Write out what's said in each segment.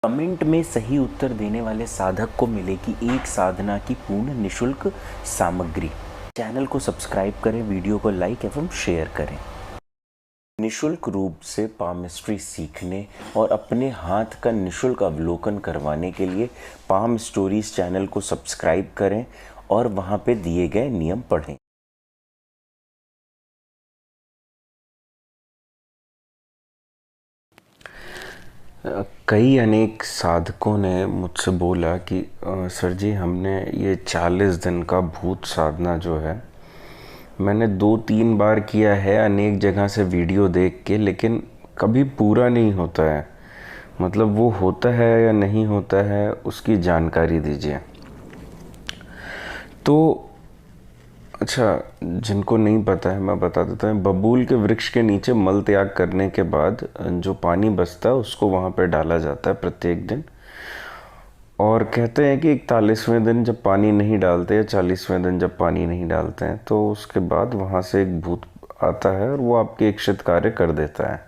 Comment में सही उत्तर देने वाले साधक को मिलेगी एक साधना की पूर्ण निशुल्क सामग्री। चैनल को सब्सक्राइब करें, वीडियो को लाइक एवं शेयर करें। निशुल्क रूप से पामिस्ट्री सीखने और अपने हाथ का निशुल्क अवलोकन करवाने के लिए पाम स्टोरीज चैनल को सब्सक्राइब करें और वहां पे दिए गए नियम पढ़ें। कई अनेक साधकों ने मुझसे बोला कि सर जी, हमने ये 40 दिन का भूत साधना जो है मैंने 2-3 बार किया है अनेक जगह से वीडियो देख के, लेकिन कभी पूरा नहीं होता है। मतलब वो होता है या नहीं होता है, उसकी जानकारी दीजिए। तो अच्छा, जिनको नहीं पता है मैं बता देता हूँ। बबूल के वृक्ष के नीचे मल त्याग करने के बाद जो पानी बचता है उसको वहाँ पे डाला जाता है प्रत्येक दिन। और कहते हैं कि 41वें दिन जब पानी नहीं डालते या 40वें दिन जब पानी नहीं डालते हैं तो उसके बाद वहाँ से एक भूत आता है और वो आपके इच्छित कार्य कर देता है।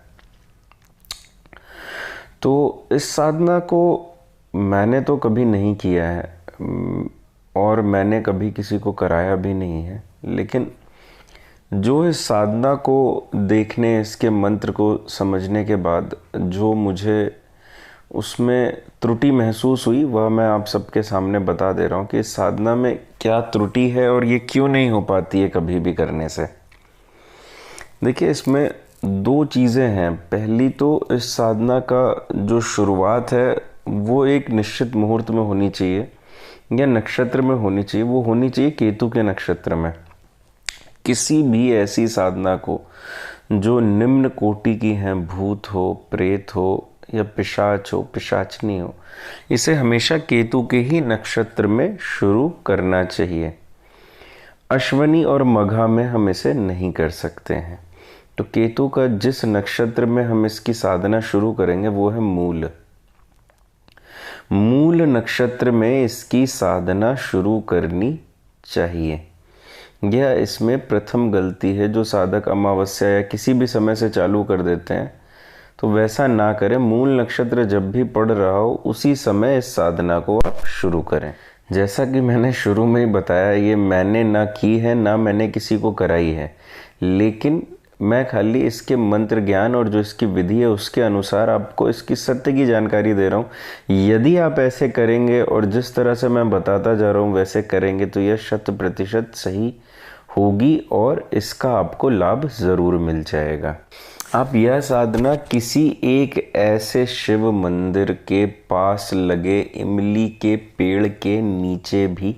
तो इस साधना को मैंने तो कभी नहीं किया है और मैंने कभी किसी को कराया भी नहीं है, लेकिन जो इस साधना को देखने, इसके मंत्र को समझने के बाद जो मुझे उसमें त्रुटि महसूस हुई वह मैं आप सबके सामने बता दे रहा हूँ कि इस साधना में क्या त्रुटि है और ये क्यों नहीं हो पाती है कभी भी करने से। देखिए, इसमें 2 चीज़ें हैं। पहली तो इस साधना का जो शुरुआत है वो एक निश्चित मुहूर्त में होनी चाहिए या नक्षत्र में होनी चाहिए। वो होनी चाहिए केतु के नक्षत्र में। किसी भी ऐसी साधना को जो निम्न कोटि की है, भूत हो, प्रेत हो या पिशाच हो, पिशाचनी हो, इसे हमेशा केतु के ही नक्षत्र में शुरू करना चाहिए। अश्वनी और मघा में हम इसे नहीं कर सकते हैं। तो केतु का जिस नक्षत्र में हम इसकी साधना शुरू करेंगे वो है मूल। मूल नक्षत्र में इसकी साधना शुरू करनी चाहिए। यह इसमें प्रथम गलती है जो साधक अमावस्या या किसी भी समय से चालू कर देते हैं, तो वैसा ना करें। मूल नक्षत्र जब भी पड़ रहा हो उसी समय इस साधना को आप शुरू करें। जैसा कि मैंने शुरू में ही बताया, ये मैंने ना की है ना मैंने किसी को कराई है, लेकिन मैं खाली इसके मंत्र ज्ञान और जो इसकी विधि है उसके अनुसार आपको इसकी सत्य की जानकारी दे रहा हूँ। यदि आप ऐसे करेंगे और जिस तरह से मैं बताता जा रहा हूँ वैसे करेंगे तो यह 100% सही होगी और इसका आपको लाभ ज़रूर मिल जाएगा। आप यह साधना किसी एक ऐसे शिव मंदिर के पास लगे इमली के पेड़ के नीचे भी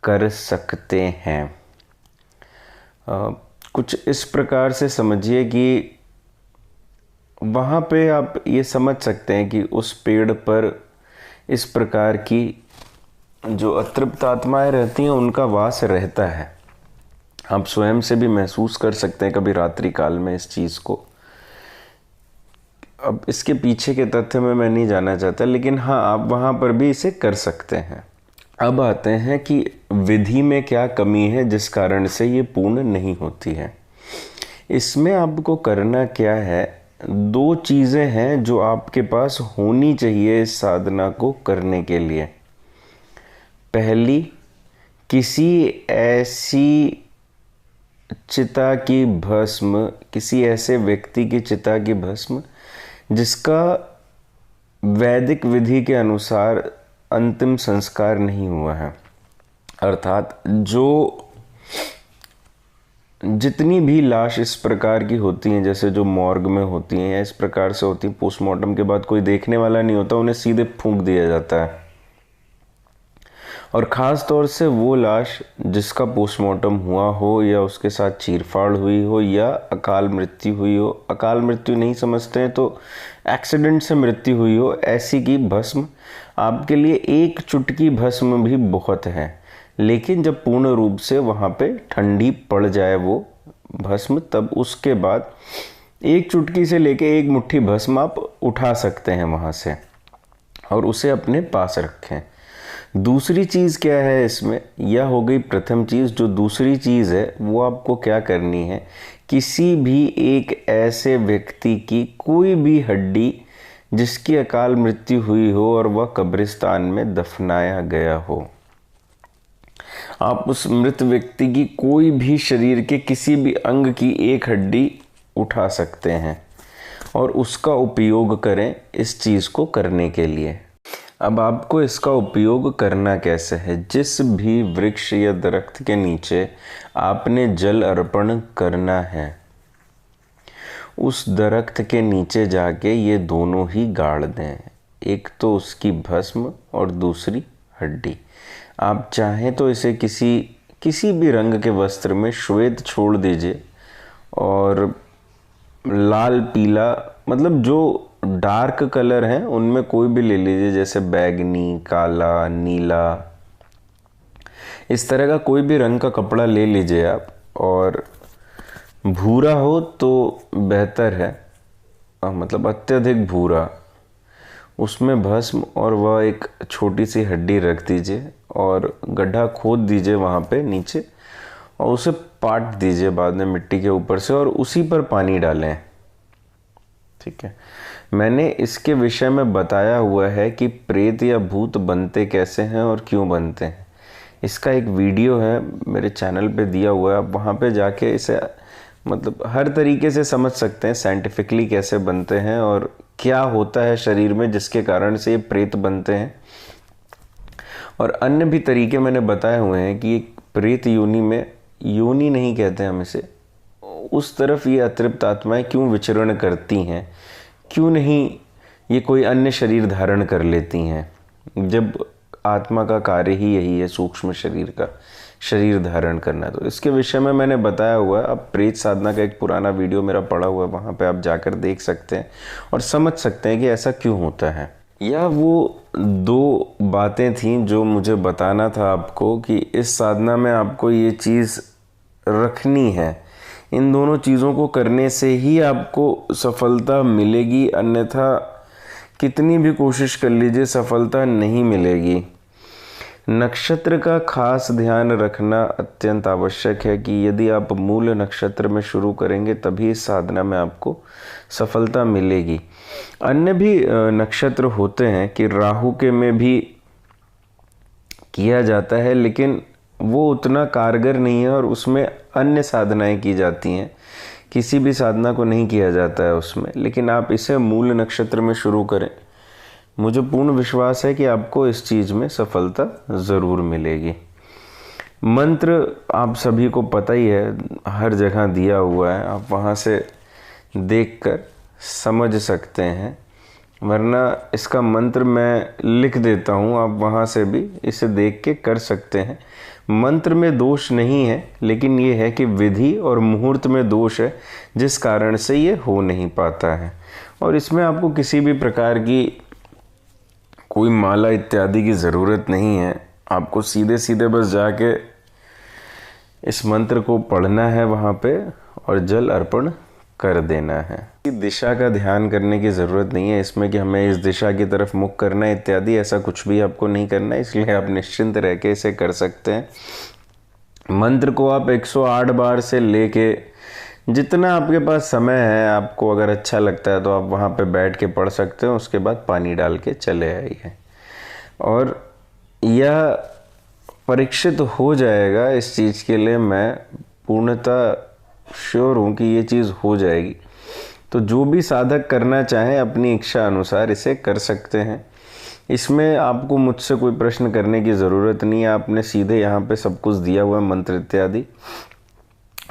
कर सकते हैं। कुछ इस प्रकार से समझिए कि वहाँ पे आप ये समझ सकते हैं कि उस पेड़ पर इस प्रकार की जो अतृप्त आत्माएं रहती हैं उनका वास रहता है। आप स्वयं से भी महसूस कर सकते हैं कभी रात्रि काल में इस चीज़ को। अब इसके पीछे के तथ्य में मैं नहीं जानना चाहता, लेकिन हाँ, आप वहाँ पर भी इसे कर सकते हैं। अब आते हैं कि विधि में क्या कमी है जिस कारण से ये पूर्ण नहीं होती है। इसमें आपको करना क्या है, 2 चीज़ें हैं जो आपके पास होनी चाहिए इस साधना को करने के लिए। पहली, किसी ऐसी चिता की भस्म, किसी ऐसे व्यक्ति की चिता की भस्म जिसका वैदिक विधि के अनुसार अंतिम संस्कार नहीं हुआ है। अर्थात जो जितनी भी लाश इस प्रकार की होती हैं, जैसे जो मॉर्ग में होती हैं या इस प्रकार से होती हैं, पोस्टमार्टम के बाद कोई देखने वाला नहीं होता, उन्हें सीधे फूंक दिया जाता है। और ख़ास तौर से वो लाश जिसका पोस्टमार्टम हुआ हो या उसके साथ चीरफाड़ हुई हो या अकाल मृत्यु हुई हो, अकाल मृत्यु नहीं समझते हैं तो एक्सीडेंट से मृत्यु हुई हो, ऐसी की भस्म आपके लिए एक चुटकी भस्म भी बहुत है। लेकिन जब पूर्ण रूप से वहाँ पे ठंडी पड़ जाए वो भस्म, तब उसके बाद एक चुटकी से लेके एक मुट्ठी भस्म आप उठा सकते हैं वहाँ से और उसे अपने पास रखें। दूसरी चीज़ क्या है इसमें, यह हो गई प्रथम चीज़। जो दूसरी चीज़ है वो आपको क्या करनी है, किसी भी एक ऐसे व्यक्ति की कोई भी हड्डी जिसकी अकाल मृत्यु हुई हो और वह कब्रिस्तान में दफनाया गया हो। आप उस मृत व्यक्ति की कोई भी शरीर के किसी भी अंग की एक हड्डी उठा सकते हैं और उसका उपयोग करें इस चीज़ को करने के लिए। अब आपको इसका उपयोग करना कैसे है? जिस भी वृक्ष या दरख्त के नीचे आपने जल अर्पण करना है, उस दरख्त के नीचे जाके ये दोनों ही गाड़ दें, एक तो उसकी भस्म और दूसरी हड्डी। आप चाहें तो इसे किसी भी रंग के वस्त्र में श्वेत छोड़ दीजिए और लाल पीला, मतलब जो डार्क कलर हैं उनमें कोई भी ले लीजिए, जैसे बैगनी, काला, नीला, इस तरह का कोई भी रंग का कपड़ा ले लीजिए आप। और भूरा हो तो बेहतर है, मतलब अत्यधिक भूरा, उसमें भस्म और वह एक छोटी सी हड्डी रख दीजिए और गड्ढा खोद दीजिए वहाँ पे नीचे और उसे पाट दीजिए बाद में मिट्टी के ऊपर से और उसी पर पानी डालें। ठीक है, मैंने इसके विषय में बताया हुआ है कि प्रेत या भूत बनते कैसे हैं और क्यों बनते हैं। इसका एक वीडियो है मेरे चैनल पे दिया हुआ है, आप वहाँ पे जाके इसे मतलब हर तरीके से समझ सकते हैं, साइंटिफिकली कैसे बनते हैं और क्या होता है शरीर में जिसके कारण से ये प्रेत बनते हैं। और अन्य भी तरीके मैंने बताए हुए हैं कि एक प्रेत योनि में, योनि नहीं कहते हम इसे, उस तरफ ये अतृप्त आत्माएं क्यों विचरण करती हैं, क्यों नहीं ये कोई अन्य शरीर धारण कर लेती हैं, जब आत्मा का कार्य ही यही है सूक्ष्म शरीर का शरीर धारण करना। तो इसके विषय में मैंने बताया हुआ है। अब प्रेत साधना का एक पुराना वीडियो मेरा पड़ा हुआ है, वहाँ पे आप जाकर देख सकते हैं और समझ सकते हैं कि ऐसा क्यों होता है। यह वो दो बातें थीं जो मुझे बताना था आपको कि इस साधना में आपको ये चीज़ रखनी है। इन दोनों चीज़ों को करने से ही आपको सफलता मिलेगी, अन्यथा कितनी भी कोशिश कर लीजिए सफलता नहीं मिलेगी। नक्षत्र का खास ध्यान रखना अत्यंत आवश्यक है कि यदि आप मूल नक्षत्र में शुरू करेंगे तभी इस साधना में आपको सफलता मिलेगी। अन्य भी नक्षत्र होते हैं कि राहु के में भी किया जाता है, लेकिन वो उतना कारगर नहीं है और उसमें अन्य साधनाएं की जाती हैं, किसी भी साधना को नहीं किया जाता है उसमें। लेकिन आप इसे मूल नक्षत्र में शुरू करें, मुझे पूर्ण विश्वास है कि आपको इस चीज़ में सफलता ज़रूर मिलेगी। मंत्र आप सभी को पता ही है, हर जगह दिया हुआ है, आप वहाँ से देखकर समझ सकते हैं, वरना इसका मंत्र मैं लिख देता हूँ, आप वहाँ से भी इसे देख के कर सकते हैं। मंत्र में दोष नहीं है, लेकिन ये है कि विधि और मुहूर्त में दोष है, जिस कारण से ये हो नहीं पाता है। और इसमें आपको किसी भी प्रकार की कोई माला इत्यादि की ज़रूरत नहीं है, आपको सीधे सीधे बस जाके इस मंत्र को पढ़ना है वहाँ पे और जल अर्पण कर देना है। दिशा का ध्यान करने की ज़रूरत नहीं है इसमें कि हमें इस दिशा की तरफ मुख करना है इत्यादि, ऐसा कुछ भी आपको नहीं करना है, इसलिए आप निश्चिंत रह के इसे कर सकते हैं। मंत्र को आप 108 बार से लेके जितना आपके पास समय है, आपको अगर अच्छा लगता है तो आप वहाँ पे बैठ के पढ़ सकते हो, उसके बाद पानी डाल के चले आइए। और यह परीक्षित हो जाएगा, इस चीज़ के लिए मैं पूर्णतः श्योर हूँ कि ये चीज़ हो जाएगी। तो जो भी साधक करना चाहें अपनी इच्छा अनुसार इसे कर सकते हैं। इसमें आपको मुझसे कोई प्रश्न करने की ज़रूरत नहीं है, आपने सीधे यहाँ पे सब कुछ दिया हुआ है, मंत्र इत्यादि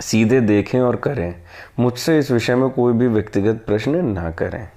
सीधे देखें और करें। मुझसे इस विषय में कोई भी व्यक्तिगत प्रश्न ना करें।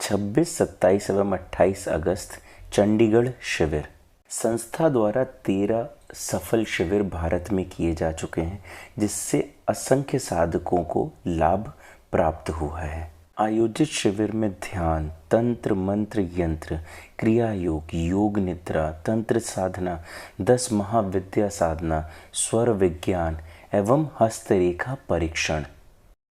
26, 27 एवं 28 अगस्त चंडीगढ़ शिविर। संस्था द्वारा 13 सफल शिविर भारत में किए जा चुके हैं, जिससे असंख्य साधकों को लाभ प्राप्त हुआ है। आयोजित शिविर में ध्यान, तंत्र, मंत्र, यंत्र, क्रिया योग, योग निद्रा, तंत्र साधना, 10 महाविद्या साधना, स्वर विज्ञान एवं हस्तरेखा परीक्षण।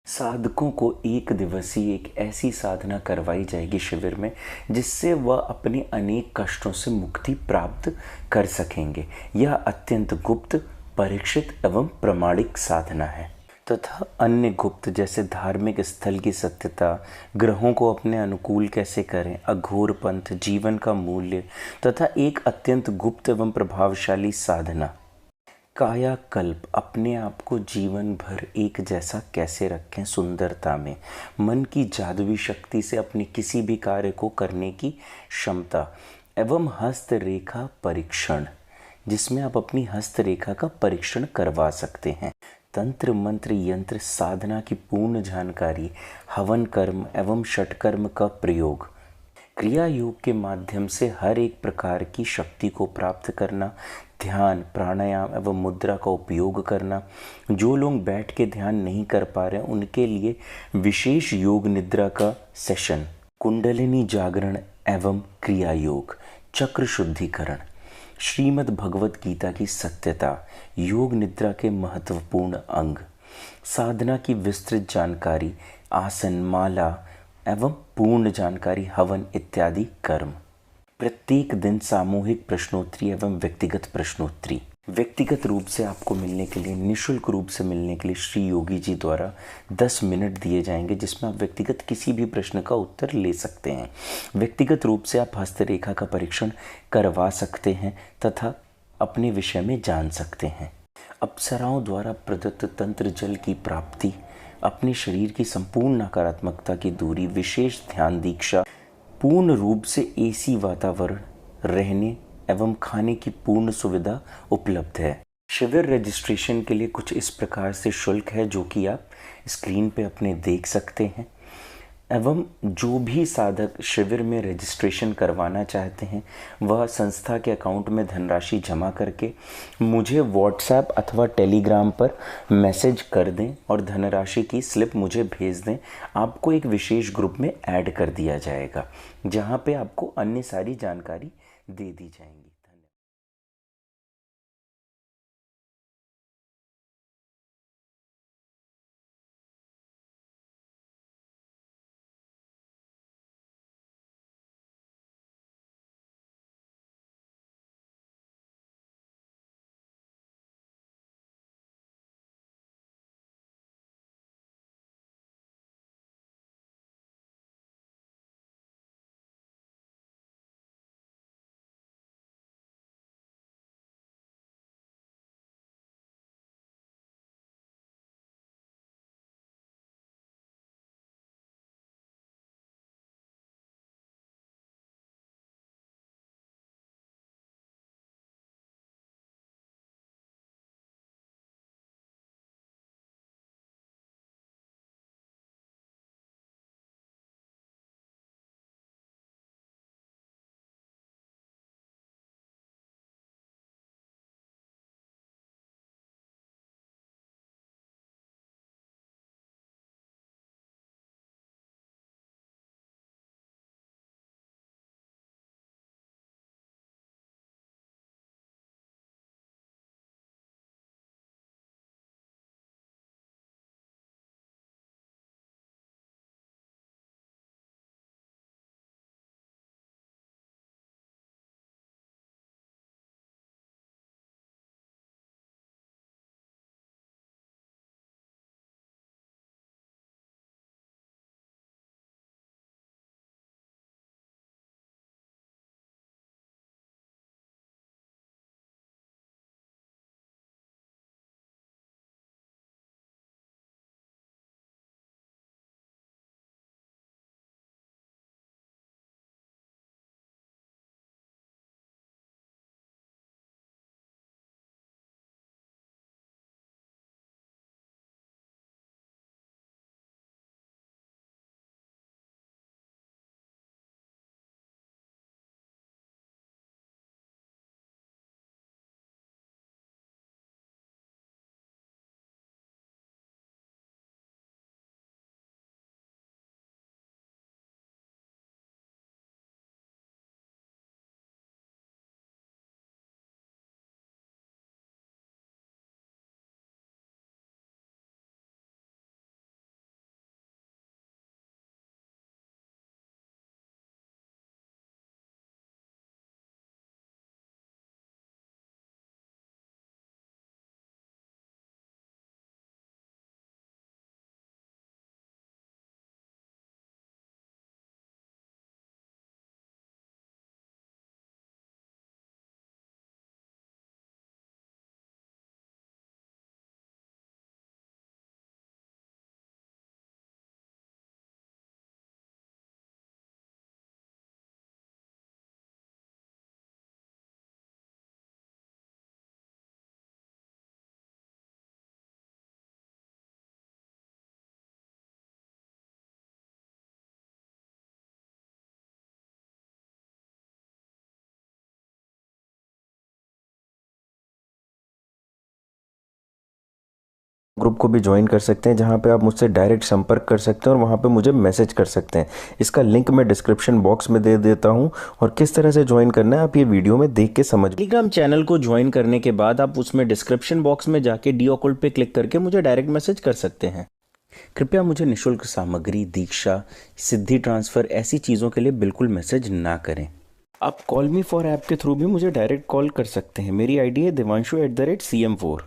साधकों को 1 दिवसीय एक ऐसी साधना करवाई जाएगी शिविर में, जिससे वह अपने अनेक कष्टों से मुक्ति प्राप्त कर सकेंगे। यह अत्यंत गुप्त परीक्षित एवं प्रमाणिक साधना है तथा अन्य गुप्त जैसे धार्मिक स्थल की सत्यता, ग्रहों को अपने अनुकूल कैसे करें, अघोर पंथ, जीवन का मूल्य तथा एक अत्यंत गुप्त एवं प्रभावशाली साधना कायाकल्प, अपने आप को जीवन भर एक जैसा कैसे रखें सुंदरता में, मन की जादुई शक्ति से अपने किसी भी कार्य को करने की क्षमता एवं हस्तरेखा परीक्षण, जिसमें आप अपनी हस्तरेखा का परीक्षण करवा सकते हैं, तंत्र मंत्र यंत्र साधना की पूर्ण जानकारी, हवन कर्म एवं षटकर्म का प्रयोग, क्रिया योग के माध्यम से हर एक प्रकार की शक्ति को प्राप्त करना, ध्यान प्राणायाम एवं मुद्रा का उपयोग करना, जो लोग बैठ के ध्यान नहीं कर पा रहे उनके लिए विशेष योग निद्रा का सेशन, कुंडलिनी जागरण एवं क्रिया योग, चक्र शुद्धिकरण, श्रीमद् भगवत गीता की सत्यता, योग निद्रा के महत्वपूर्ण अंग, साधना की विस्तृत जानकारी, आसन माला एवं पूर्ण जानकारी, हवन इत्यादि कर्म, प्रत्येक दिन सामूहिक प्रश्नोत्तरी एवं व्यक्तिगत प्रश्नोत्तरी, व्यक्तिगत रूप से आपको मिलने के लिए, निःशुल्क रूप से मिलने के लिए श्री योगी जी द्वारा 10 मिनट दिए जाएंगे जिसमें आप व्यक्तिगत किसी भी प्रश्न का उत्तर ले सकते हैं। व्यक्तिगत रूप से आप हस्तरेखा का परीक्षण करवा सकते हैं तथा अपने विषय में जान सकते हैं। अप्सराओं द्वारा प्रदत्त तंत्र जल की प्राप्ति, अपने शरीर की संपूर्ण नकारात्मकता की दूरी, विशेष ध्यान दीक्षा, पूर्ण रूप से एसी वातावरण, रहने एवं खाने की पूर्ण सुविधा उपलब्ध है। शिविर रजिस्ट्रेशन के लिए कुछ इस प्रकार से शुल्क है जो कि आप स्क्रीन पे अपने देख सकते हैं एवं जो भी साधक शिविर में रजिस्ट्रेशन करवाना चाहते हैं वह संस्था के अकाउंट में धनराशि जमा करके मुझे व्हाट्सएप अथवा टेलीग्राम पर मैसेज कर दें और धनराशि की स्लिप मुझे भेज दें। आपको एक विशेष ग्रुप में ऐड कर दिया जाएगा जहां पे आपको अन्य सारी जानकारी दे दी जाएंगी। ग्रुप को भी ज्वाइन कर सकते हैं, जहां पे आप मुझसे डायरेक्ट संपर्क कर सकते हैं और वहां पे मुझे मैसेज कर सकते हैं। इसका लिंक मैं डिस्क्रिप्शन बॉक्स में दे देता हूं, और किस तरह से ज्वाइन करना है आप ये वीडियो में देख के समझ। टेलीग्राम चैनल को ज्वाइन करने के बाद आप उसमें डिस्क्रिप्शन बॉक्स में जाके डी ऑकल्ट पे क्लिक करके मुझे डायरेक्ट मैसेज कर सकते हैं। कृपया मुझे निःशुल्क सामग्री, दीक्षा, सिद्धि ट्रांसफ़र ऐसी चीज़ों के लिए बिल्कुल मैसेज ना करें। आप कॉल मी फॉर ऐप के थ्रू भी मुझे डायरेक्ट कॉल कर सकते हैं। मेरी आईडी है devanshu@cm4।